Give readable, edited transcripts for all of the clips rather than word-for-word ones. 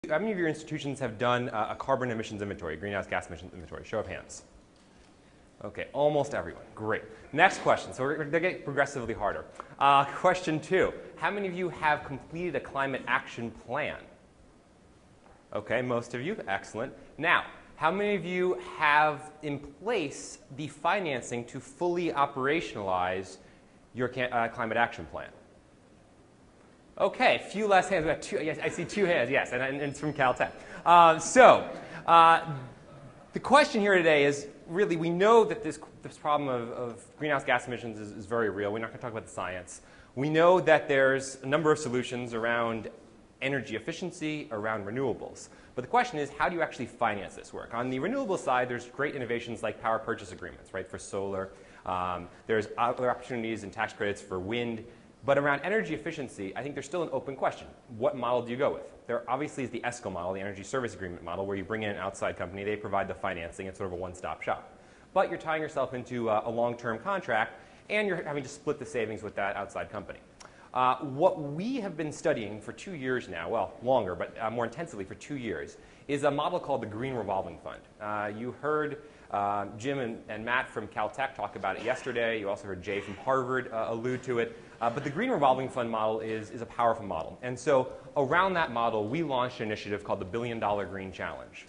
How many of your institutions have done a carbon emissions inventory, a greenhouse gas emissions inventory? Show of hands. Okay, almost everyone. Great. Next question. So they're getting progressively harder. Question 2. How many of you have completed a climate action plan? Okay, most of you. Excellent. Now, how many of you have in place the financing to fully operationalize your climate action plan? Okay, few less hands. We got 2. Yes, I see 2 hands. Yes, and it's from Caltech. The question here today is really we know that this problem of greenhouse gas emissions is very real. We're not going to talk about the science. We know that there's a number of solutions around energy efficiency, around renewables. But the question is, how do you actually finance this work? On the renewable side, there's great innovations like power purchase agreements, right, for solar. There's other opportunities and tax credits for wind. But around energy efficiency, I think there's still an open question. What model do you go with? There obviously is the ESCO model, the energy service agreement model, where you bring in an outside company. They provide the financing. It's sort of a one-stop shop. But you're tying yourself into a long-term contract, and you're having to split the savings with that outside company. What we have been studying for 2 years now, well, longer, but more intensively for 2 years, is a model called the Green Revolving Fund. You heard Jim and Matt from Caltech talk about it yesterday. You also heard Jay from Harvard allude to it. But the Green Revolving Fund model is a powerful model. And so around that model, we launched an initiative called the $1 Billion Green Challenge.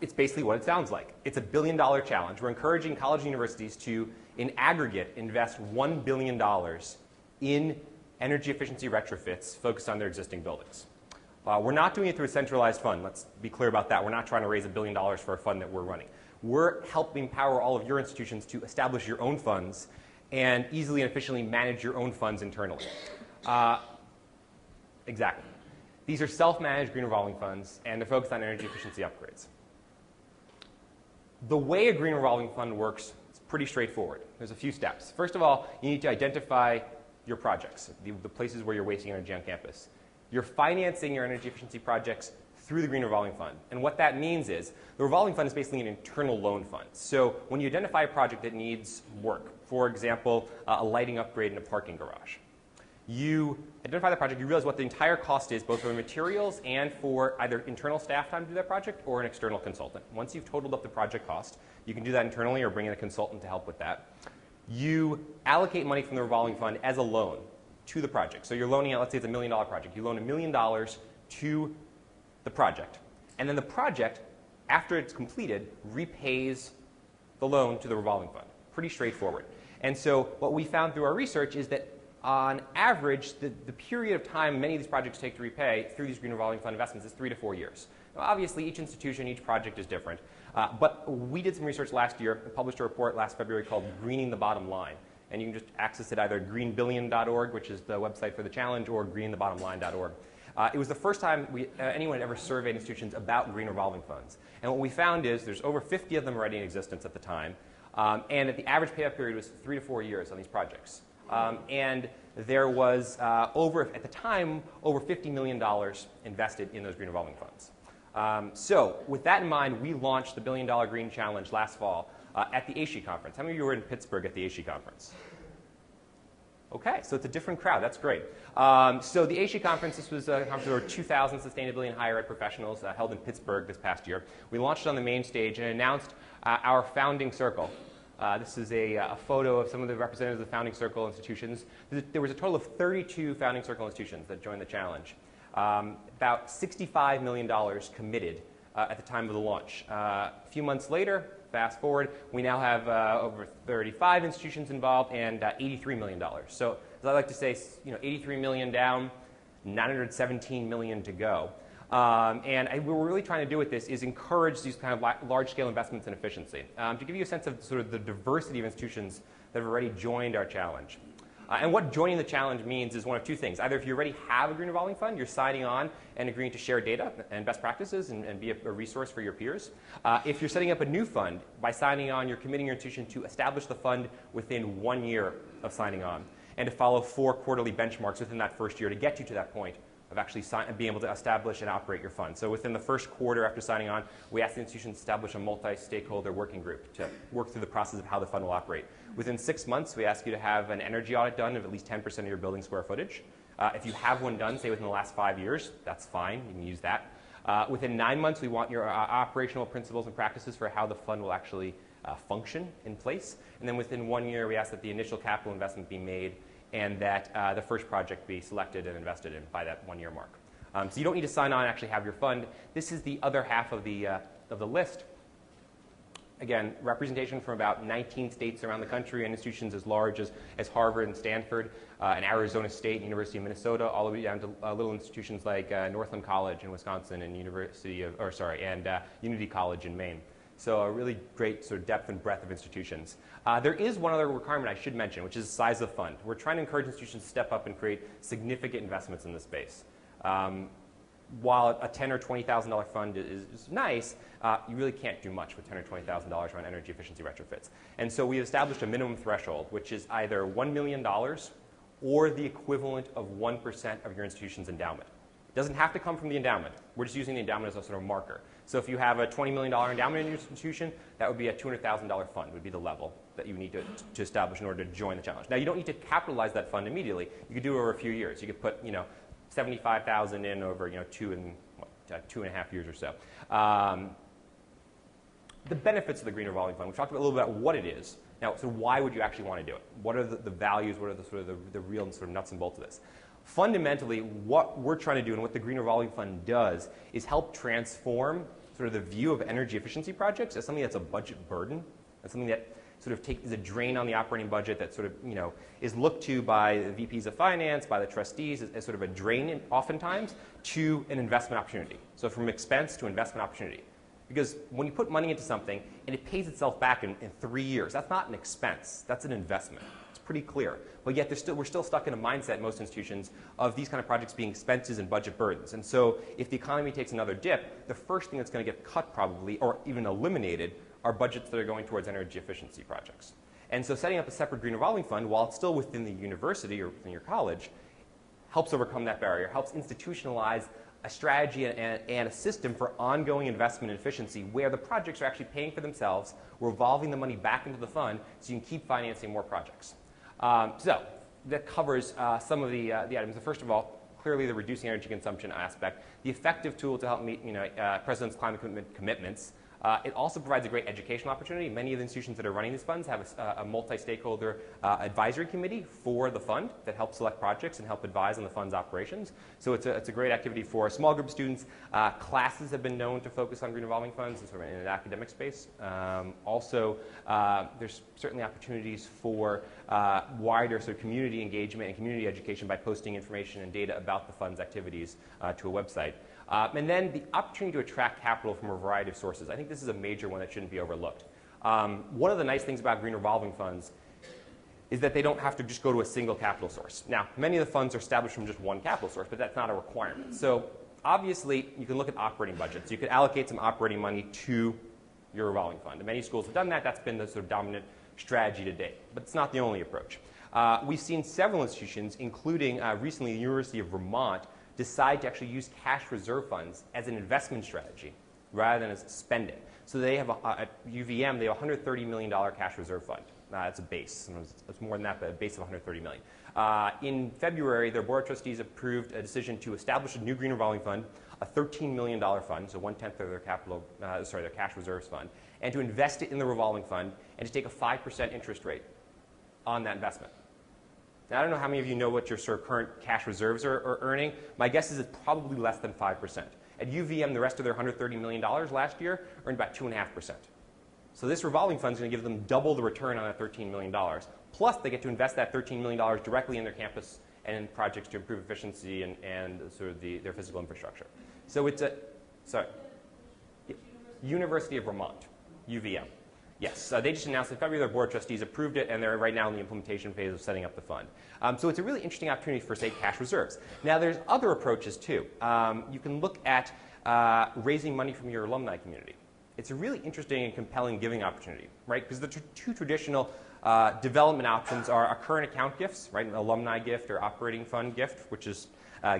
It's basically what it sounds like. It's a $1 billion challenge. We're encouraging college and universities to, in aggregate, invest $1 billion in energy efficiency retrofits focused on their existing buildings. We're not doing it through a centralized fund. Let's be clear about that. We're not trying to raise $1 billion for a fund that we're running. We're helping power all of your institutions to establish your own funds and easily and efficiently manage your own funds internally. Exactly. These are self-managed green revolving funds, and they're focused on energy efficiency upgrades. The way a green revolving fund works is pretty straightforward. There's a few steps. First of all, you need to identify your projects, the places where you're wasting energy on campus. You're financing your energy efficiency projects through the Green Revolving Fund. And what that means is the revolving fund is basically an internal loan fund. So when you identify a project that needs work, for example, a lighting upgrade in a parking garage, you identify the project, you realize what the entire cost is, both for materials and for either internal staff time to do that project or an external consultant. Once you've totaled up the project cost, you can do that internally or bring in a consultant to help with that. You allocate money from the revolving fund as a loan to the project. So you're loaning out, let's say it's a $1 million project. You loan $1 million to the project. And then the project, after it's completed, repays the loan to the revolving fund. Pretty straightforward. And so what we found through our research is that on average, the period of time many of these projects take to repay through these green revolving fund investments is 3 to 4 years. Now, obviously, each institution, each project is different. But we did some research last year and published a report last February called Greening the Bottom Line. And you can just access it either at greenbillion.org, which is the website for the challenge, or greenthebottomline.org. It was the first time anyone had ever surveyed institutions about green revolving funds. And what we found is there's over 50 of them already in existence at the time. And that the average payout period was 3 to 4 years on these projects. And there was, at the time, over $50 million invested in those green revolving funds. So with that in mind, we launched the $1 Billion Green Challenge last fall at the ASHE conference. How many of you were in Pittsburgh at the ASHE conference? Okay, so it's a different crowd. That's great. So the ASHE conference, this was a conference where 2,000 sustainability and higher ed professionals held in Pittsburgh this past year. We launched on the main stage and announced our founding circle. This is a photo of some of the representatives of the founding circle institutions. There was a total of 32 founding circle institutions that joined the challenge. About $65 million committed at the time of the launch. A few months later, fast forward, we now have over 35 institutions involved and $83 million. So as I like to say, $83 million down, $917 million to go. And what we're really trying to do with this is encourage these kind of large-scale investments in efficiency. To give you a sense of sort of the diversity of institutions that have already joined our challenge. And what joining the challenge means is one of two things. Either if you already have a green revolving fund, you're signing on and agreeing to share data and best practices and be a resource for your peers. If you're setting up a new fund, by signing on, you're committing your institution to establish the fund within 1 year of signing on and to follow 4 quarterly benchmarks within that first year to get you to that point of actually being able to establish and operate your fund. So within the first quarter after signing on, we ask the institution to establish a multi-stakeholder working group to work through the process of how the fund will operate. Within 6 months, we ask you to have an energy audit done of at least 10% of your building square footage. If you have one done, say within the last 5 years, that's fine. You can use that. Within 9 months, we want your operational principles and practices for how the fund will actually function in place. And then within 1 year, we ask that the initial capital investment be made and that the first project be selected and invested in by that 1 year mark. So you don't need to sign on and actually have your fund. This is the other half of the list. Again, representation from about 19 states around the country and institutions as large as Harvard and Stanford and Arizona State and University of Minnesota, all the way down to little institutions like Northland College in Wisconsin and Unity College in Maine. So a really great sort of depth and breadth of institutions. There is one other requirement I should mention, which is the size of the fund. We're trying to encourage institutions to step up and create significant investments in this space. While a $10,000 or $20,000 fund is nice, you really can't do much with $10,000 or $20,000 on energy efficiency retrofits. And so we established a minimum threshold, which is either $1 million or the equivalent of 1% of your institution's endowment. It doesn't have to come from the endowment. We're just using the endowment as a sort of marker. So if you have a $20 million endowment in your institution, that would be a $200,000 fund would be the level that you need to establish in order to join the challenge. Now, you don't need to capitalize that fund immediately. You could do it over a few years. You could put, $75,000 in over, 2.5 years or so. The benefits of the Green Revolving Fund, we've talked a little bit about what it is. Now, so why would you actually want to do it? What are the values? What are the real sort of nuts and bolts of this? Fundamentally, what we're trying to do and what the Green Revolving Fund does is help transform sort of the view of energy efficiency projects as something that's a budget burden, as something that sort of is a drain on the operating budget that sort of, is looked to by the VPs of finance, by the trustees as sort of a drain oftentimes to an investment opportunity. So from expense to investment opportunity. Because when you put money into something and it pays itself back in 3 years, that's not an expense, that's an investment. It's pretty clear. But yet we're still stuck in a mindset in most institutions of these kind of projects being expenses and budget burdens. And so if the economy takes another dip, the first thing that's going to get cut probably, or even eliminated, are budgets that are going towards energy efficiency projects. And so setting up a separate Green Revolving Fund, while it's still within the university or within your college, helps overcome that barrier, helps institutionalize a strategy and a system for ongoing investment in efficiency where the projects are actually paying for themselves, revolving the money back into the fund so you can keep financing more projects. So that covers some of the items. So first of all, clearly the reducing energy consumption aspect, the effective tool to help meet President's climate commitments. It also provides a great educational opportunity. Many of the institutions that are running these funds have a multi-stakeholder advisory committee for the fund that helps select projects and help advise on the fund's operations. So it's a great activity for a small group of students. Classes have been known to focus on Green Revolving Funds in an academic space. Also, there's certainly opportunities for wider sort of community engagement and community education by posting information and data about the fund's activities to a website. And then the opportunity to attract capital from a variety of sources. I think this is a major one that shouldn't be overlooked. One of the nice things about Green Revolving Funds is that they don't have to just go to a single capital source. Now, many of the funds are established from just one capital source, but that's not a requirement. So obviously, you can look at operating budgets. You could allocate some operating money to your revolving fund. And many schools have done that. That's been the sort of dominant strategy to date. But it's not the only approach. We've seen several institutions, including recently the University of Vermont, decide to actually use cash reserve funds as an investment strategy rather than as spending. So they have, at UVM, they have a $130 million cash reserve fund. That's a base. It's more than that, but a base of $130 million. In February, their board of trustees approved a decision to establish a new Green Revolving Fund, a $13 million fund, so 1/10 of their their cash reserves fund, and to invest it in the revolving fund and to take a 5% interest rate on that investment. Now, I don't know how many of you know what your sort of current cash reserves are earning. My guess is it's probably less than 5%. At UVM, the rest of their $130 million last year earned about 2.5%. So this revolving fund is going to give them double the return on that $13 million. Plus, they get to invest that $13 million directly in their campus and in projects to improve efficiency and sort of their physical infrastructure. So it's University of Vermont, UVM. Yes, they just announced in February their board of trustees approved it, and they're right now in the implementation phase of setting up the fund. So it's a really interesting opportunity for, say, cash reserves. Now, there's other approaches, too. You can look at raising money from your alumni community. It's a really interesting and compelling giving opportunity, right? Because the two traditional Development options are a current account gifts, right, an alumni gift or operating fund gift, which is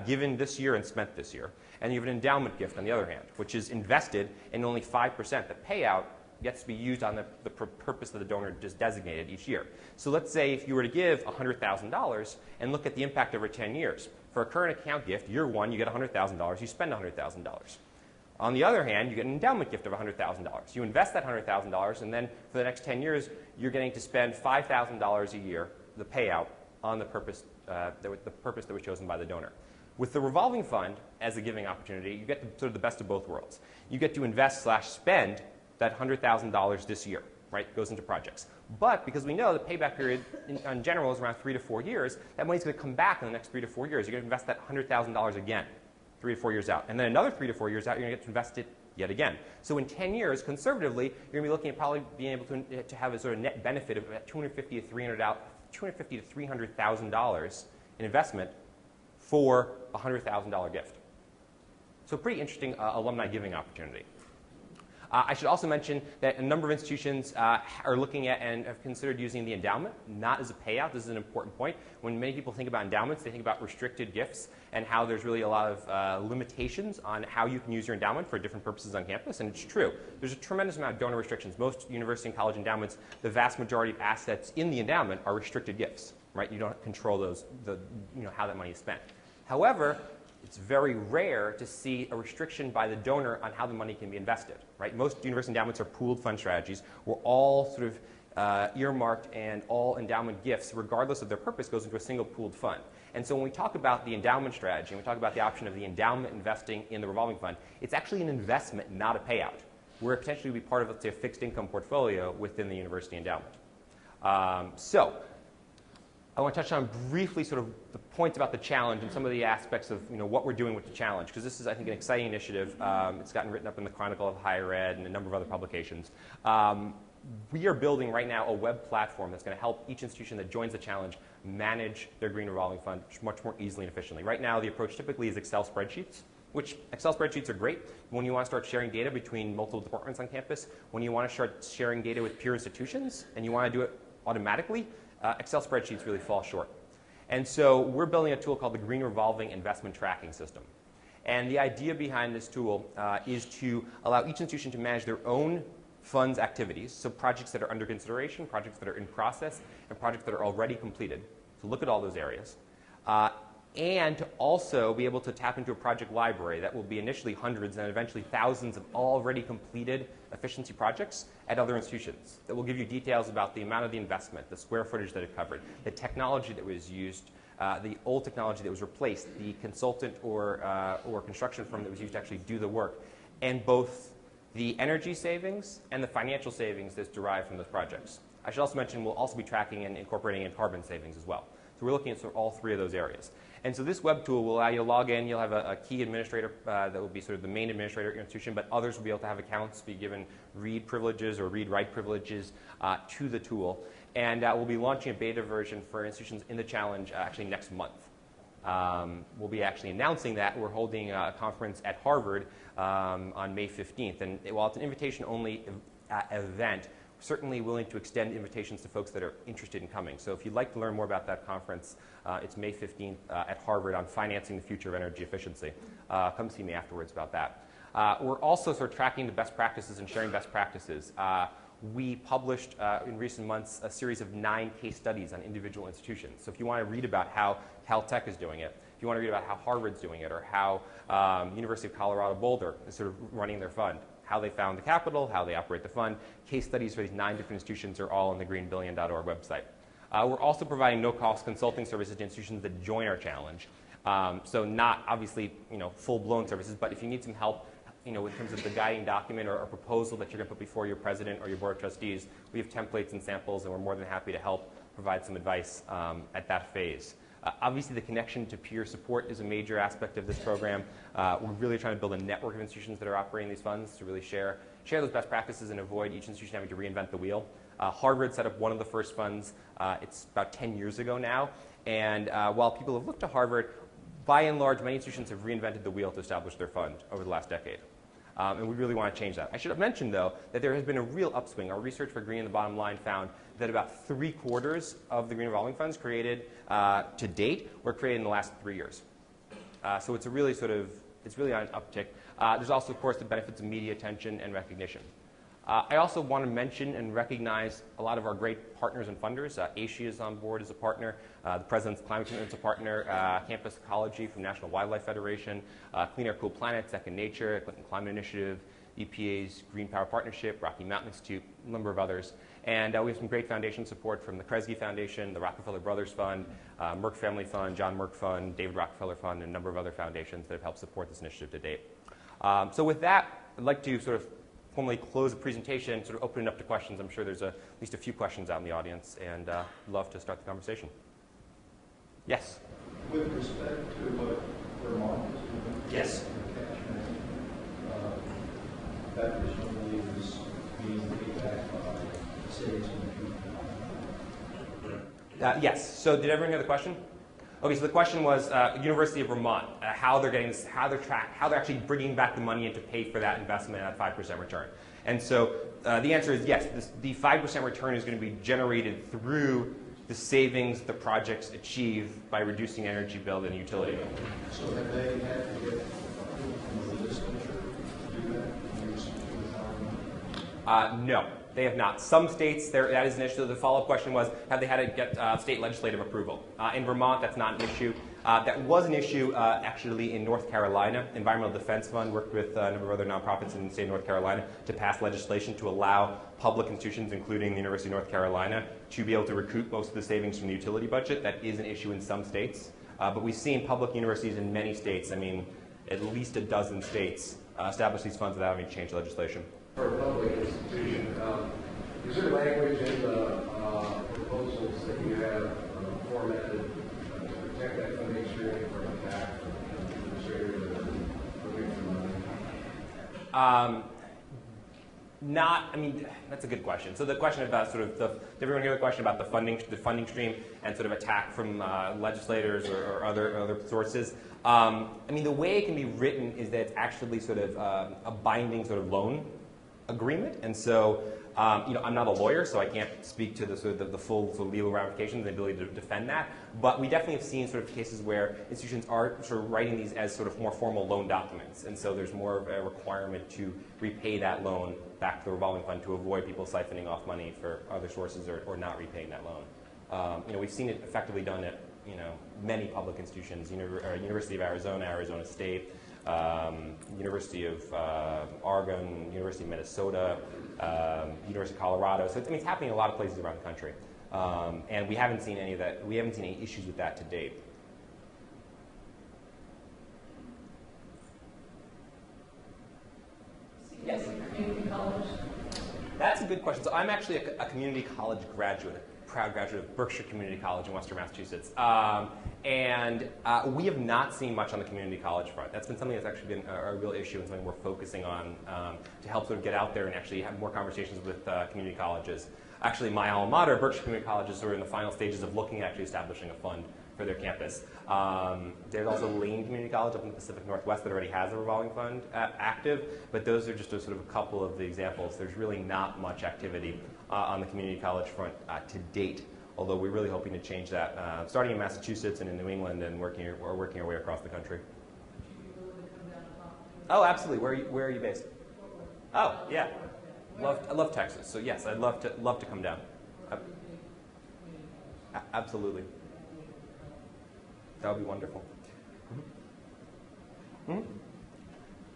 given this year and spent this year. And you have an endowment gift, on the other hand, which is invested in only 5%. The payout gets to be used on the purpose that the donor just designated each year. So let's say if you were to give $100,000 and look at the impact over 10 years. For a current account gift, year one, you get $100,000, you spend $100,000. On the other hand, you get an endowment gift of $100,000. You invest that $100,000, and then for the next 10 years, you're getting to spend $5,000 a year, the payout, on the purpose that was chosen by the donor. With the revolving fund as a giving opportunity, you get sort of the best of both worlds. You get to invest/spend that $100,000 this year, right? Goes into projects. But because we know the payback period in general is around 3 to 4 years, that money's going to come back in the next 3 to 4 years. You're going to invest that $100,000 again, 3 to 4 years out. And then another 3 to 4 years out, you're going to get to invest it yet again. So in 10 years, conservatively, you're going to be looking at probably being able to have a sort of net benefit of about $250,000 to $300,000 in investment for a $100,000 gift. So pretty interesting alumni giving opportunity. I should also mention that a number of institutions are looking at and have considered using the endowment, not as a payout. This is an important point. When many people think about endowments, they think about restricted gifts and how there's really a lot of limitations on how you can use your endowment for different purposes on campus, and it's true. There's a tremendous amount of donor restrictions. Most university and college endowments, the vast majority of assets in the endowment are restricted gifts, right? You don't control those, how that money is spent. However, it's very rare to see a restriction by the donor on how the money can be invested, right? Most university endowments are pooled fund strategies where all sort of earmarked and all endowment gifts, regardless of their purpose, goes into a single pooled fund. And so when we talk about the endowment strategy, and we talk about the option of the endowment investing in the revolving fund, it's actually an investment, not a payout, where it potentially would be part of, let's say, a fixed income portfolio within the university endowment. So I want to touch on briefly sort of the points about the challenge and some of the aspects of what we're doing with the challenge, because this is, I think, an exciting initiative. It's gotten written up in the Chronicle of Higher Ed and a number of other publications. We are building right now a web platform that's going to help each institution that joins the challenge manage their green revolving fund much more easily and efficiently. Right now, the approach typically is Excel spreadsheets, which Excel spreadsheets are great when you want to start sharing data between multiple departments on campus, when you want to start sharing data with peer institutions, and you want to do it automatically. Excel spreadsheets really fall short. And so we're building a tool called the Green Revolving Investment Tracking System. And the idea behind this tool is to allow each institution to manage their own funds activities, so projects that are under consideration, projects that are in process, and projects that are already completed. So look at all those areas. And to also be able to tap into a project library that will be initially hundreds and eventually thousands of already completed efficiency projects at other institutions that will give you details about the amount of the investment, the square footage that it covered, the technology that was used, the old technology that was replaced, the consultant or construction firm that was used to actually do the work, and both the energy savings and the financial savings that's derived from those projects. I should also mention we'll also be tracking and incorporating in carbon savings as well. So we're looking at sort of all three of those areas. And so this web tool will allow you to log in. You'll have a key administrator that will be sort of the main administrator at your institution, but others will be able to have accounts, be given read privileges or read-write privileges to the tool. And we'll be launching a beta version for institutions in the challenge actually next month. We'll be actually announcing that. We're holding a conference at Harvard on May 15th. And while it's an invitation-only event, certainly willing to extend invitations to folks that are interested in coming. So if you'd like to learn more about that conference, it's May 15th at Harvard on financing the future of energy efficiency. Come see me afterwards about that. We're also sort of tracking the best practices and sharing best practices. We published in recent months a series of 9 case studies on individual institutions. So if you want to read about how Caltech is doing it, if you want to read about how Harvard's doing it, or how University of Colorado Boulder is sort of running their fund, how they found the capital, how they operate the fund. Case studies for these 9 different institutions are all on the greenbillion.org website. We're also providing no-cost consulting services to institutions that join our challenge. So not obviously full-blown services, but if you need some help in terms of the guiding document or a proposal that you're going to put before your president or your board of trustees, we have templates and samples, and we're more than happy to help provide some advice at that phase. Obviously, the connection to peer support is a major aspect of this program. We're really trying to build a network of institutions that are operating these funds to really share those best practices and avoid each institution having to reinvent the wheel. Harvard set up one of the first funds. It's about 10 years ago now. And while people have looked to Harvard, by and large, many institutions have reinvented the wheel to establish their fund over the last decade. And we really want to change that. I should have mentioned, though, that there has been a real upswing. Our research for Green in the Bottom Line found that about 3/4 of the green revolving funds created to date were created in the last 3 years. So it's a really it's really on an uptick. There's also, of course, the benefits of media attention and recognition. I also want to mention and recognize a lot of our great partners and funders. ASHI is on board as a partner. The President's Climate Commitment is a partner. Campus Ecology from National Wildlife Federation. Clean Air, Cool Planet, Second Nature, Clinton Climate Initiative, EPA's Green Power Partnership, Rocky Mountain Institute, a number of others. And we have some great foundation support from the Kresge Foundation, the Rockefeller Brothers Fund, Merck Family Fund, John Merck Fund, David Rockefeller Fund, and a number of other foundations that have helped support this initiative to date. So with that, I'd like to sort of formally close the presentation, sort of open it up to questions. I'm sure there's at least a few questions out in the audience, and love to start the conversation. Yes? With respect to what Vermont is doing, yes, that presumably is being paid back by states and people. yes. So did everyone hear the question? Okay, so the question was University of Vermont, how they're actually bringing back the money in to pay for that investment at 5% return. And so the answer is yes. The 5% return is going to be generated through the savings the projects achieve by reducing energy bill and utility bill. So have they had to get approval from the legislature to do that? No. They have not. Some states, that is an issue. The follow-up question was, have they had to get state legislative approval? In Vermont, that's not an issue. That was an issue, actually, in North Carolina. Environmental Defense Fund worked with a number of other nonprofits in the state of North Carolina to pass legislation to allow public institutions, including the University of North Carolina, to be able to recoup most of the savings from the utility budget. That is an issue in some states. But we've seen public universities in many states, I mean, at least a dozen states, establish these funds without having to change legislation. For a public institution, is there language in the proposals that you have formatted to protect that funding stream from attack from administrators that are looking for money? I mean, that's a good question. So the question about sort of did everyone hear the question about the funding stream and sort of attack from legislators or other sources? I mean, the way it can be written is that it's actually sort of a binding sort of loan agreement, and so I'm not a lawyer, so I can't speak to the sort of the full sort of legal ramifications and the ability to defend that. But we definitely have seen sort of cases where institutions are sort of writing these as sort of more formal loan documents, and so there's more of a requirement to repay that loan back to the revolving fund to avoid people siphoning off money for other sources or not repaying that loan. We've seen it effectively done at many public institutions, University of Arizona, Arizona State. University of Oregon, University of Minnesota, University of Colorado. So it's happening in a lot of places around the country, and we haven't seen any of that. We haven't seen any issues with that to date. Yes. Community college. That's a good question. So I'm actually a community college graduate. Proud graduate of Berkshire Community College in Western Massachusetts. And we have not seen much on the community college front. That's been something that's actually been a real issue and something we're focusing on to help sort of get out there and actually have more conversations with community colleges. Actually, my alma mater, Berkshire Community College, is sort of in the final stages of looking at actually establishing a fund for their campus. There's also Lane Community College up in the Pacific Northwest that already has a revolving fund active, but those are just sort of a couple of the examples. There's really not much activity on the community college front to date, although we're really hoping to change that, starting in Massachusetts and in New England and working our way across the country. Oh, absolutely. Where are you based? Oh, yeah. I love Texas, so yes, I'd love to come down. Absolutely. That would be wonderful. Mm-hmm.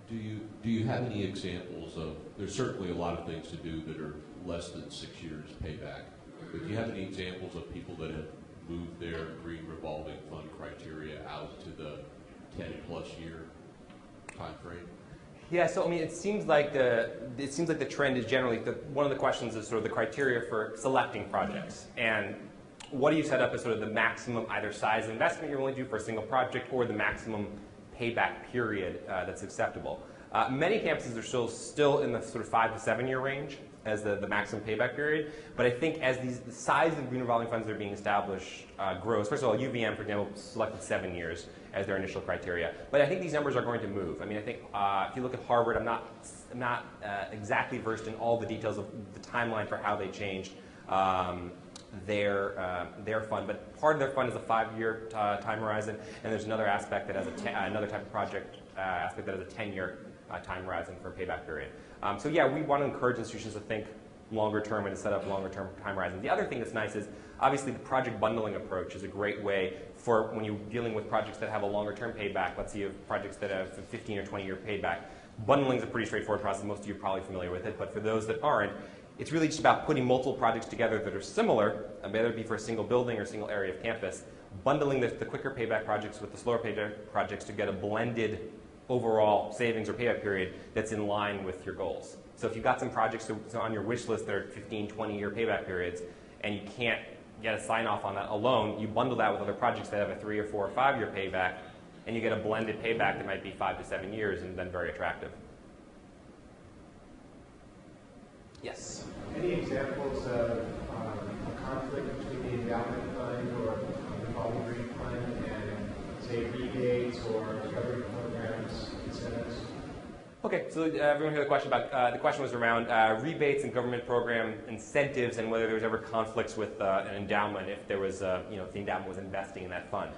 Do you have any examples of, there's certainly a lot of things to do that are less than 6 years payback, but do you have any examples of people that have moved their green revolving fund criteria out to the 10-plus year time frame? Yeah, so I mean, it seems like the trend is generally one of the questions is sort of the criteria for selecting projects, and what do you set up as sort of the maximum either size investment you're willing to do for a single project or the maximum payback period that's acceptable. Many campuses are still in the sort of 5 to 7 year range. as the maximum payback period. But I think as the size of green revolving funds that are being established grows, first of all, UVM, for example, selected 7 years as their initial criteria. But I think these numbers are going to move. I mean, I think if you look at Harvard, I'm not exactly versed in all the details of the timeline for how they changed their fund, but part of their fund is a 5-year time horizon, and there's another aspect that has another type of project aspect that has a 10-year time horizon for a payback period. So yeah, we want to encourage institutions to think longer term and to set up longer term time horizons. The other thing that's nice is obviously the project bundling approach is a great way for when you're dealing with projects that have a longer term payback. Let's say you have projects that have a 15 or 20 year payback. Bundling is a pretty straightforward process. Most of you are probably familiar with it, but for those that aren't, it's really just about putting multiple projects together that are similar, whether it be for a single building or a single area of campus, bundling the quicker payback projects with the slower payback projects to get a blended overall savings or payback period that's in line with your goals. So if you've got some projects on your wish list that are 15, 20-year payback periods, and you can't get a sign-off on that alone, you bundle that with other projects that have a 3 or 4 or 5-year payback, and you get a blended payback that might be 5 to 7 years, and then very attractive. Yes? Any examples of a conflict between the endowment fund or revolving green fund and, say, rebates or government programs, incentives? Okay, so everyone heard the question about, the question was around rebates and government program incentives and whether there was ever conflicts with an endowment if there was, if the endowment was investing in that fund.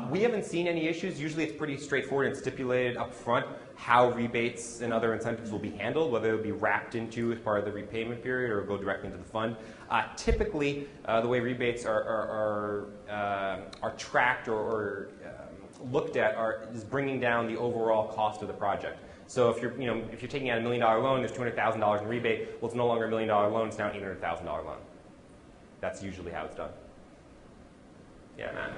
We haven't seen any issues. Usually it's pretty straightforward and stipulated up front how rebates and other incentives will be handled, whether it will be wrapped into as part of the repayment period or go directly into the fund. Typically, the way rebates are tracked or looked at is bringing down the overall cost of the project. So if you're taking out $1 million loan, there's $200,000 in rebate. Well, it's no longer $1 million loan; it's now an $800,000 loan. That's usually how it's done. Yeah, Matt.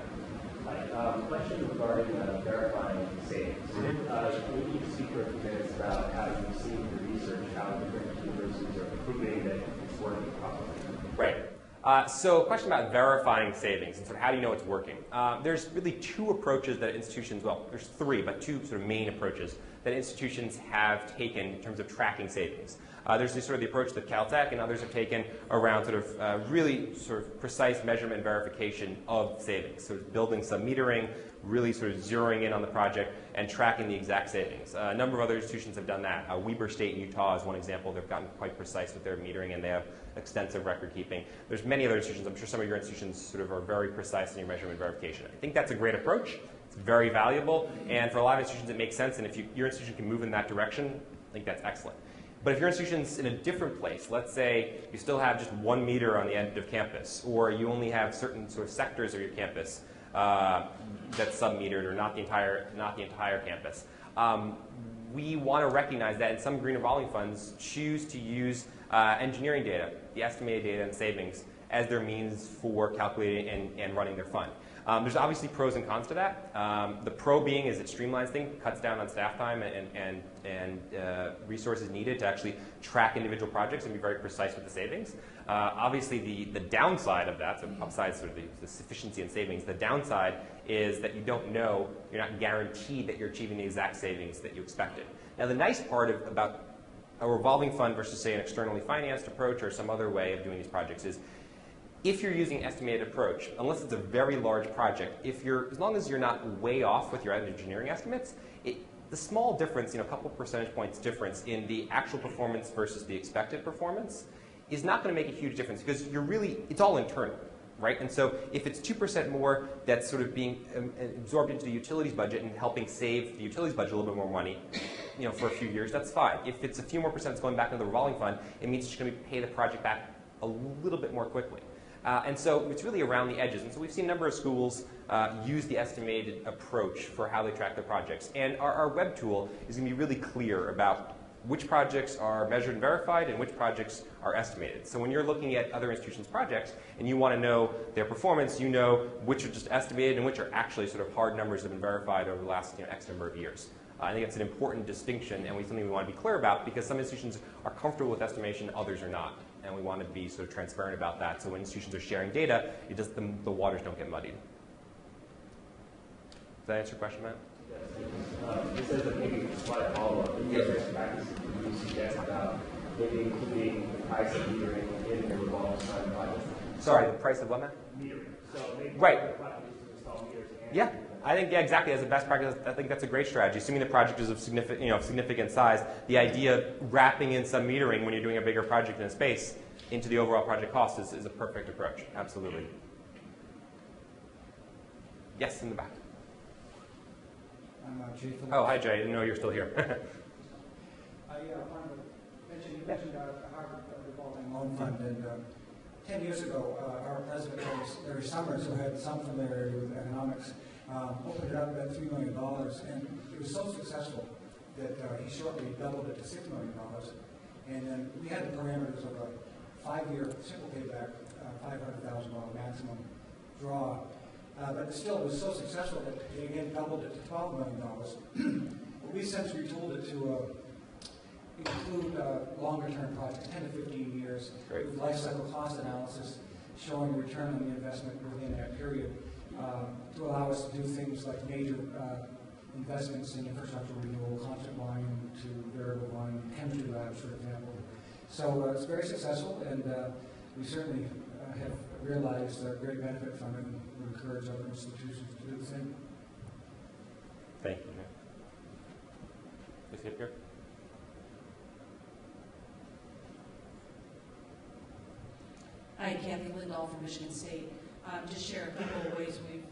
Hi. Question regarding verifying savings. Can you speak for a few minutes about how you've seen the research, how different universities are proving that it's working properly? Right. So a question about verifying savings and sort of how do you know it's working. There's really 2 approaches that institutions, well, there's 3, but 2 sort of main approaches that institutions have taken in terms of tracking savings. There's sort of the approach that Caltech and others have taken around sort of really sort of precise measurement and verification of savings. So building some metering, really sort of zeroing in on the project and tracking the exact savings. A number of other institutions have done that. Weber State in Utah is one example. They've gotten quite precise with their metering and they have extensive record keeping. There's many other institutions. I'm sure some of your institutions sort of are very precise in your measurement verification. I think that's a great approach. It's very valuable, and for a lot of institutions it makes sense, and if your institution can move in that direction, I think that's excellent. But if your institution's in a different place, let's say you still have just 1 meter on the end of campus, or you only have certain sort of sectors of your campus that's sub-metered, or not the entire campus, we want to recognize that, and some green revolving funds choose to use engineering data, the estimated data and savings, as their means for calculating and running their fund. There's obviously pros and cons to that. The pro being is it streamlines things, cuts down on staff time and resources needed to actually track individual projects and be very precise with the savings. Obviously, the downside of that, so upside sort of the sufficiency and savings, the downside is that you don't know, you're not guaranteed that you're achieving the exact savings that you expected. Now, the nice part about a revolving fund versus, say, an externally financed approach or some other way of doing these projects is if you're using an estimated approach, unless it's a very large project, as long as you're not way off with your engineering estimates, the small difference, a couple percentage points difference in the actual performance versus the expected performance is not going to make a huge difference because it's all internal, right? And so if it's 2% more that's sort of being absorbed into the utilities budget and helping save the utilities budget a little bit more money, for a few years, that's fine. If it's a few more percent that's going back into the revolving fund, it means you're going to pay the project back a little bit more quickly. And so it's really around the edges. And so we've seen a number of schools use the estimated approach for how they track their projects. And our web tool is going to be really clear about which projects are measured and verified and which projects are estimated. So when you're looking at other institutions' projects and you want to know their performance, you know which are just estimated and which are actually sort of hard numbers that have been verified over the last X number of years. I think it's an important distinction and something we want to be clear about because some institutions are comfortable with estimation, others are not. And we want to be sort of transparent about that. So when institutions are sharing data, the waters don't get muddied. Does that answer your question, Matt? Yes. This is maybe a slight follow-up. In your best practices, you suggest about maybe including the price of metering in the revolving fund project? Sorry, the price of what, Matt? Metering. So maybe Right. the project is to install meters and Yeah, I think, yeah, exactly. As a best practice, I think that's a great strategy. Assuming the project is of significant size, the idea of wrapping in some metering when you're doing a bigger project in a space into the overall project cost is a perfect approach. Absolutely. Yes, in the back. I'm Jay Phillips. Oh, hi, Jay. I didn't know you were still here. I wanted to mention, you mentioned Harvard revolving loan fund, and 10 years ago, our president, Larry Summers, who had some familiarity with economics, opened it up at $3 million, and it was so successful that he shortly doubled it to $6 million. And then we had the parameters of a 5-year simple payback, $500,000 maximum draw. But still, it was so successful that they again doubled it to $12 million. We since retooled it to include longer-term projects, 10 to 15 years, Great. with life cycle cost analysis showing return on the investment within that period, to allow us to do things like major investments in infrastructure renewal, constant volume to variable volume, chemistry labs, for example. So it's very successful, and we certainly have realized a great benefit from it, and would encourage other institutions to do the same. Thank you. Please hit here. Hi, Kathy Lindahl from Michigan State. Just share a couple of ways we've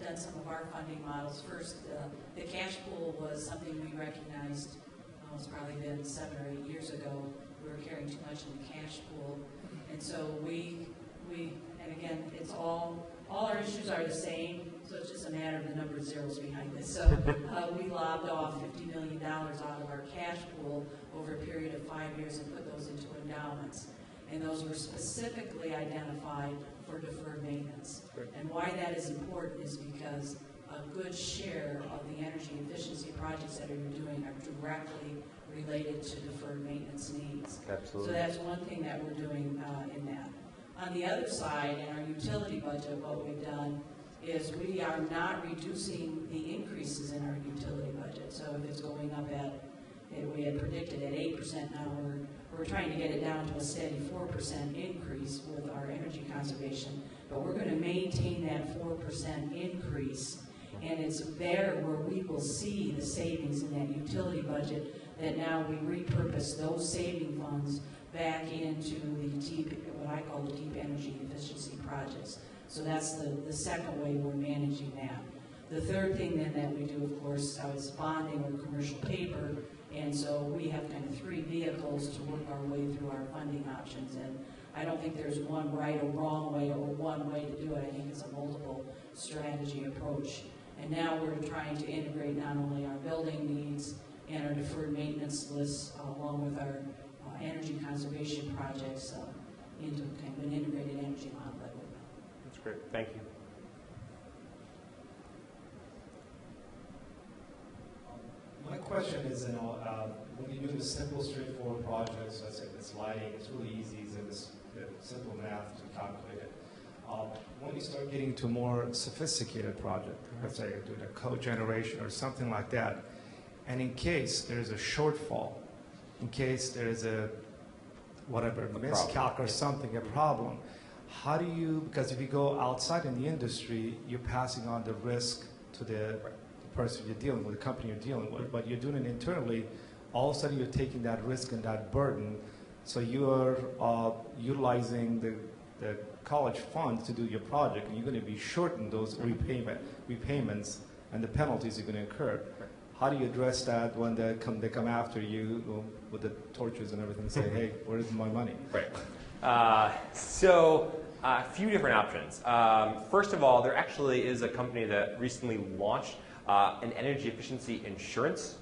done some of our funding models. First, the cash pool was something we recognized, it's probably been 7 or 8 years ago. We were carrying too much in the cash pool. And so and again, it's all our issues are the same, so it's just a matter of the number of zeros behind this. So we lobbed off $50 million out of our cash pool over a period of 5 years and put those into endowments. And those were specifically identified for deferred maintenance. Great. And why that is important is because a good share of the energy efficiency projects that you're doing are directly related to deferred maintenance needs. Absolutely. So that's one thing that we're doing in that. On the other side, in our utility budget, what we've done is we are not reducing the increases in our utility budget. So if it's going up we had predicted at 8%, now we're trying to get it down to a steady 4% increase with our energy conservation. But we're going to maintain that 4% increase, and it's there where we will see the savings in that utility budget, that now we repurpose those saving funds back into the deep, what I call the deep energy efficiency projects. So that's the second way we're managing that. The third thing then that we do, of course, is bonding or commercial paper, and so we have kind of 3 vehicles to work our way through our funding options. And I don't think there's one right or wrong way or one way to do it. I think it's a multiple strategy approach. And now we're trying to integrate not only our building needs and our deferred maintenance lists along with our energy conservation projects into kind of an integrated energy model. That's great. Thank you. My question is, when you do the simple, straightforward projects, let's say it's lighting, it's really easy, it's simple math to calculate it. When you start getting to a more sophisticated project, let's say doing a cogeneration or something like that, and in case there's a shortfall, in case there's a miscalc or something, a problem, how do you, because if you go outside in the industry, you're passing on the risk to the person you're dealing with, the company you're dealing with, but you're doing it internally, all of a sudden you're taking that risk and that burden, so you're utilizing the college funds to do your project, and you're going to be shorting those repayments and the penalties you're going to incur. How do you address that when they come after you with the torches and everything and say, hey, where's my money? Right. So a few different options. First of all, there actually is a company that recently launched an energy efficiency insurance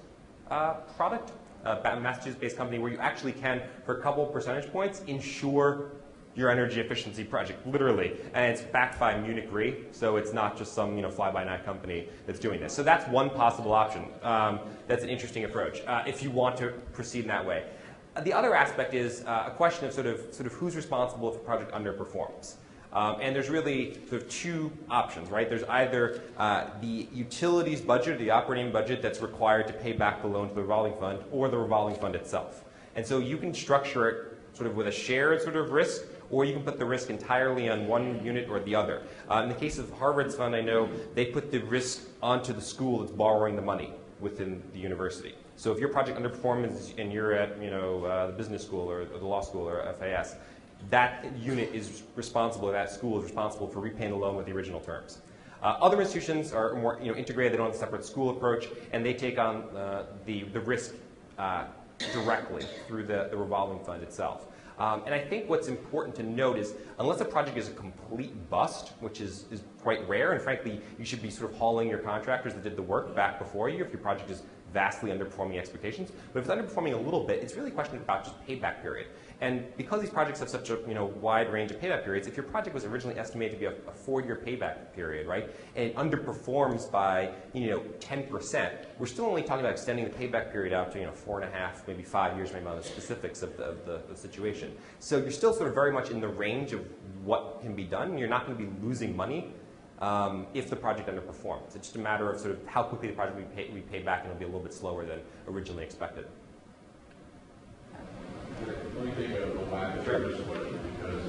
product, a Massachusetts-based company where you actually can, for a couple percentage points, insure your energy efficiency project, literally. And it's backed by Munich Re, so it's not just some fly-by-night company that's doing this. So that's one possible option. That's an interesting approach if you want to proceed in that way. The other aspect is a question of sort of who's responsible if a project underperforms. And there's really sort of 2 options, right? There's either the utilities budget, the operating budget that's required to pay back the loan to the revolving fund, or the revolving fund itself. And so you can structure it sort of with a shared sort of risk, or you can put the risk entirely on one unit or the other. In the case of Harvard's fund, I know they put the risk onto the school that's borrowing the money within the university. So if your project underperforms and you're at the business school or the law school or FAS, that unit is responsible, that school is responsible for repaying the loan with the original terms. Other institutions are more integrated, they don't have a separate school approach, and they take on the risk directly through the revolving fund itself. And I think what's important to note is, unless a project is a complete bust, which is quite rare, and frankly, you should be sort of hauling your contractors that did the work back before you if your project is vastly underperforming expectations. But if it's underperforming a little bit, it's really a question about just payback period. And because these projects have such a wide range of payback periods, if your project was originally estimated to be a 4-year payback period, right, and it underperforms by 10%, we're still only talking about extending the payback period out to 4.5, maybe 5 years, maybe on the specifics of the situation. So you're still sort of very much in the range of what can be done. You're not going to be losing money if the project underperforms. It's just a matter of sort of how quickly the project we pay back, and it'll be a little bit slower than originally expected. Let me take a whack at this question, because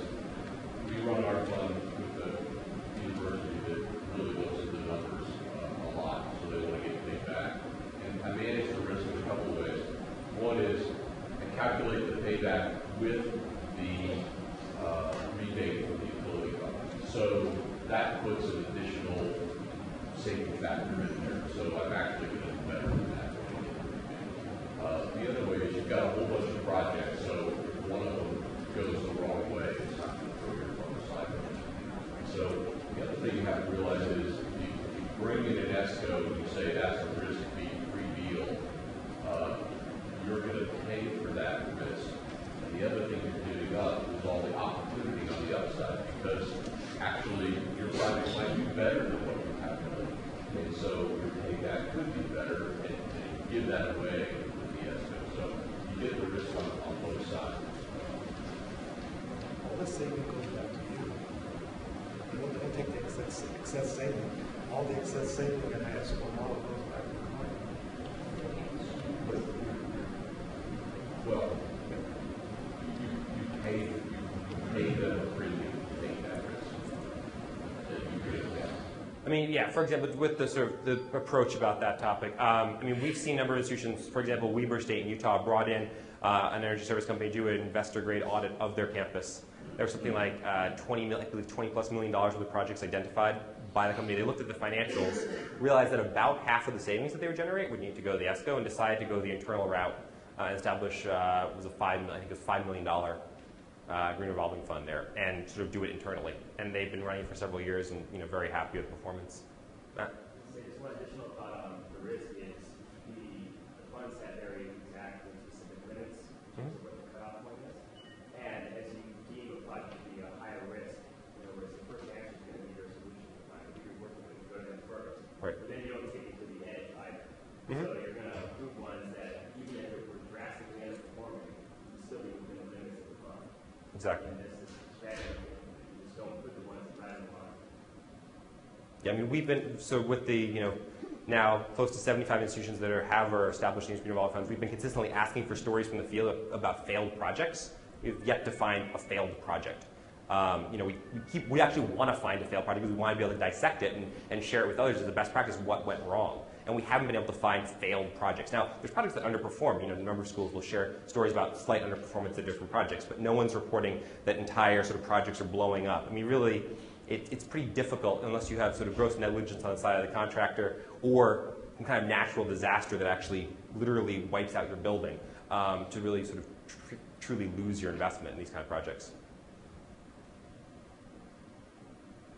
we run our fund with the university that really looks at the numbers a lot, so they want to get paid back. And I manage the risk in a couple of ways. One is I calculate the payback with the rebate from the utility company. So that puts an additional safety factor in there. So I'm actually going to do better than that. The other way is you've got a whole bunch of projects, so if one of them goes the wrong way, it's not going to throw your phone aside. So the other thing you have to realize is if you bring in an ESCO and you say that's a risk free deal, you're going to pay for that risk. And the other thing you're giving up is all the opportunity on the upside, because actually your project might be better than what you calculated. And so your payback could be better, and you give that away. So you get the risk on both sides. All the saving goes back to you. You don't take the excess saving. All the excess saving you're going to ask for, all goes back to the client. Well, you pay the premium to take that risk that you could have had. I mean, yeah, for example, with the sort of the approach about that topic, I mean, we've seen a number of institutions, for example, Weber State in Utah brought in an energy service company to do an investor-grade audit of their campus. There was something like $20+ million worth of projects identified by the company. They looked at the financials, realized that about half of the savings that they would generate would need to go to the ESCO, and decided to go the internal route and establish I think it was $5 million green revolving fund there, and sort of do it internally. And they've been running for several years, and very happy with performance. Matt? Just one additional thought on the risk is the funds have very exact and specific limits of what the cutoff point is. And as you deem a project to be a higher risk, in other words, the first answer is going to be your solution to find who you're working with to go to them first. Right. But then you don't take it to the edge either. So you're going to approve ones that, even if it were drastically underperforming, you still be within the limits of the fund. Exactly. And this is strategy. You just don't put the ones right in the bottom. Yeah, I mean, we've been, so with the, now close to 75 institutions that have or established these green revolving funds, we've been consistently asking for stories from the field about failed projects. We've yet to find a failed project. We actually want to find a failed project because we want to be able to dissect it and share it with others as the best practice of what went wrong. And we haven't been able to find failed projects. Now, there's projects that underperform. A number of schools will share stories about slight underperformance of different projects, but no one's reporting that entire sort of projects are blowing up. I mean, really, it's pretty difficult unless you have sort of gross negligence on the side of the contractor or some kind of natural disaster that actually literally wipes out your building to really sort of truly lose your investment in these kind of projects.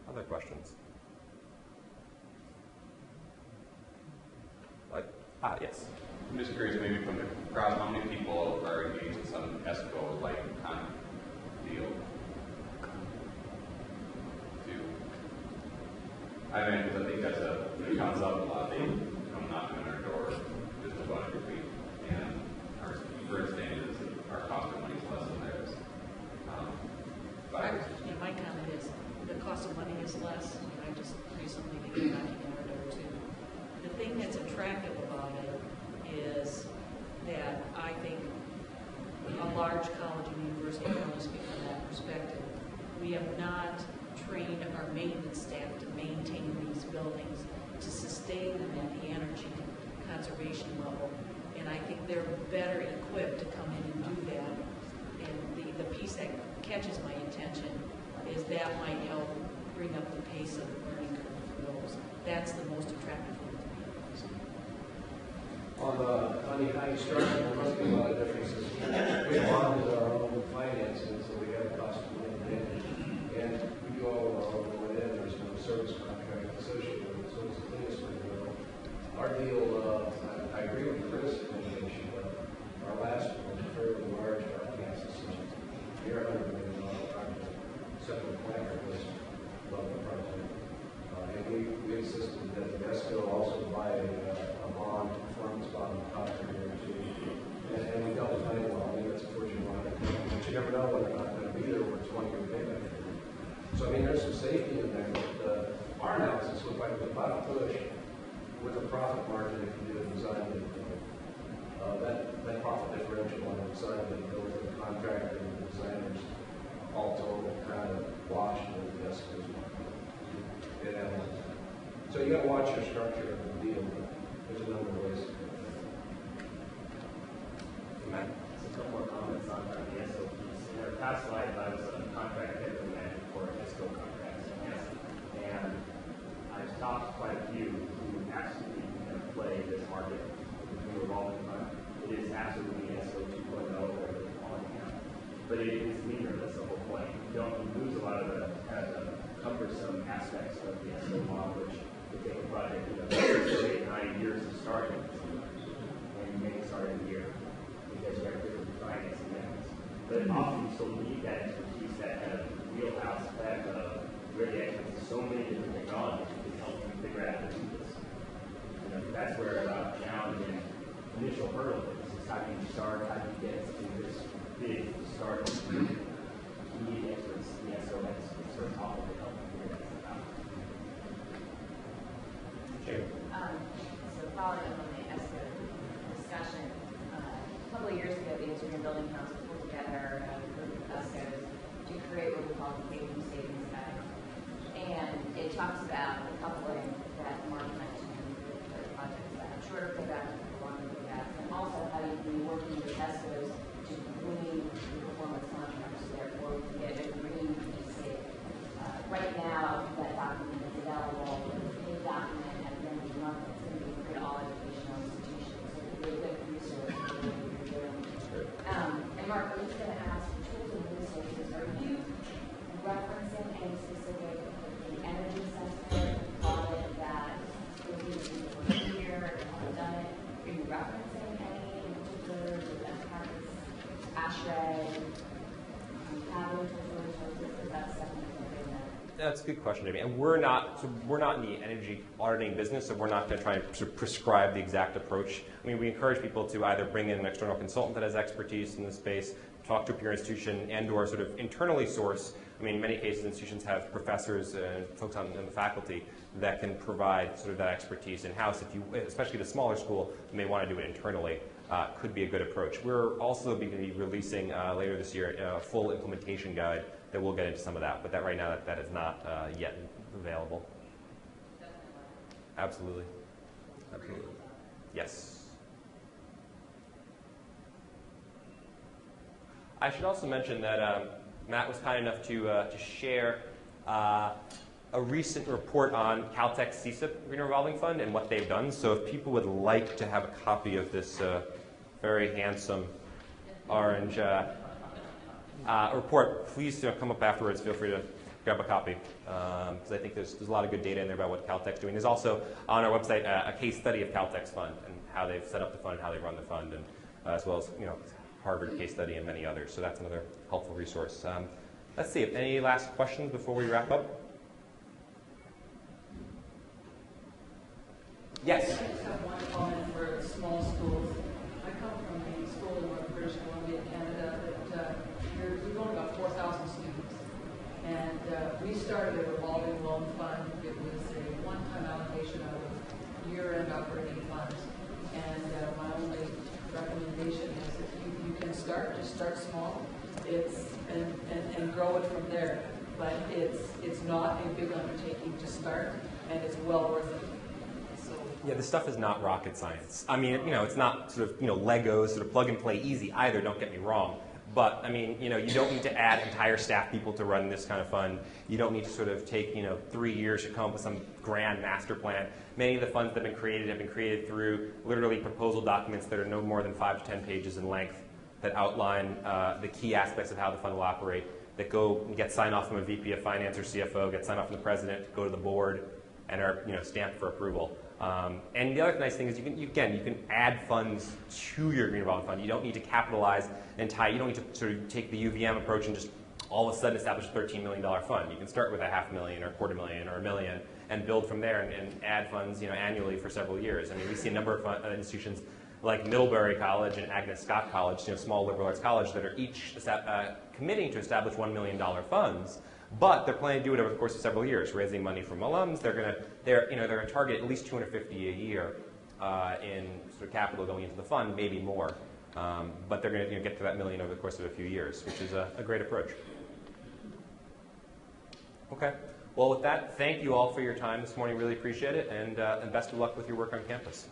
Other questions? Yes. I'm just curious, maybe from the crowd, how many people are engaged in some ESCO-like kind of deal? I mean, because I think that's it comes up a lot. They come knocking on our door just about every week, and our first thing is our cost of money is less than theirs. My comment is the cost of money is less. I just recently began knocking on our door too. The thing that's attractive about it is that I think level. And I think they're better equipped to come in and do that. And the piece that catches my attention is that might help bring up the pace of the learning curve for those. That's the most attractive thing to me. On the high structure, there must be a lot of differences. We bonded our own financing, so we have cost of living in. And we do all our own going in, there's no service contract associated with it, so it's the cleanest way to go. Our deal, I agree with Chris' information, but our last one was a fairly large gas system. Here, $100 million project, separate planner was above the project. And we insisted that the ESCO also buy a bond, performance bond, contract guarantee. And we dealt with money well. I mean, that's a Fortune 100. But you never know when they're not going to be there when it's 1 year payback. So, I mean, there's some safety in there. But our analysis looked like it was about a push with a profit margin if you do a design and that profit differential on the design and build with the contractor and the designers all total kind of washed with the ESCO's market. Yeah. So you got to watch your structure of the deal. There's a number of ways to do that. Matt? So a couple more comments on the ESO piece. In our past life, I was a contract heavily manager for ESCO contracts. And I've talked to quite a few who absolutely play this market with the revolving fund. It is absolutely ESO 2.0 or whatever they're calling it now. But it is leaner, that's the whole point. You lose a lot of the kind of the cumbersome aspects of the ESO model, which would take a project 6 to 8, 9 years to start it. And you make it start in a year because you have different financing methods. But often you still need that expertise, that kind of wheelhouse effect of where the expertise is so many different technologies that can help you figure out how to do this. That's where the challenge and initial hurdle is how do you start, how do you get to this big start. You need experts, the ESO experts, sort of top of the help you figure that stuff out. Sure. So following up on the ESCO discussion, a couple of years ago, the Engineering Building Council put together a group of ESCOs to create what we call the Safety Savings Guide. And it talks about the coupling that Mark mentioned with the projects that have shorter payback and longer payback, and also how you can be working with ESCOs to green the performance contracts, so therefore we can get a green PC. Right now, that document is available, a document at the end of the month. It's going to be free to all educational institutions. So it's a really good resource for what you're doing. And Mark, I'm just going to ask, tools and resources, are you referencing any specific energy sensitive audit that would be here, have done it? Are you referencing any in particular with practice, ASHRAE, capital resources? Is that something that That's a good question, Jamie. And we're not in the energy auditing business, so we're not going to try and sort of prescribe the exact approach. I mean, we encourage people to either bring in an external consultant that has expertise in this space, talk to a peer institution, and/or sort of internally source. I mean, in many cases, institutions have professors and folks on in the faculty that can provide sort of that expertise in-house. If you, especially at a smaller school, you may want to do it internally. Could be a good approach. We're also going to be releasing later this year a full implementation guide that will get into some of that, but that right now that is not yet available. Absolutely. Absolutely. Yes. I should also mention that Matt was kind enough to share a recent report on Caltech's CSIP Green Revolving Fund and what they've done. So if people would like to have a copy of this very handsome orange report, please come up afterwards. Feel free to grab a copy because I think there's a lot of good data in there about what Caltech's doing. There's also on our website a case study of Caltech's fund and how they've set up the fund, how they run the fund, and as well as Harvard case study and many others. So that's another helpful resource. Let's see. Any last questions before we wrap up? Yes. I just have one comment for small schools. I come from a school in North British Columbia, Canada, that we've only got 4,000 students. And we started a revolving loan fund. It was a one-time allocation out of year-end operating funds. And my only recommendation is if you can just start small. And grow it from there. But it's not a big undertaking to start, and it's well worth it. So Yeah, this stuff is not rocket science. I mean, it's not sort of, Legos, sort of plug and play easy either, don't get me wrong. But, I mean, you don't need to add entire staff people to run this kind of fund. You don't need to sort of take, 3 years to come up with some grand master plan. Many of the funds that have been created through literally proposal documents that are no more than 5 to 10 pages in length that outline the key aspects of how the fund will operate, that go and get sign off from a VP of Finance or CFO, get sign off from the president, go to the board, and are stamped for approval. And the other nice thing is you can add funds to your green revolving fund. You don't need to capitalize and tie. You don't need to sort of take the UVM approach and just all of a sudden establish a $13 million fund. You can start with $500,000 or $250,000 or $1 million and build from there and add funds annually for several years. I mean, we see a number of institutions like Middlebury College and Agnes Scott College, small liberal arts college, that are each committing to establish $1 million funds. But they're planning to do it over the course of several years, raising money from alums. They're going to target at least $250,000 a year in sort of capital going into the fund, maybe more. But they're going to get to that $1 million over the course of a few years, which is a great approach. Okay. Well, with that, thank you all for your time this morning. Really appreciate it, and best of luck with your work on campus.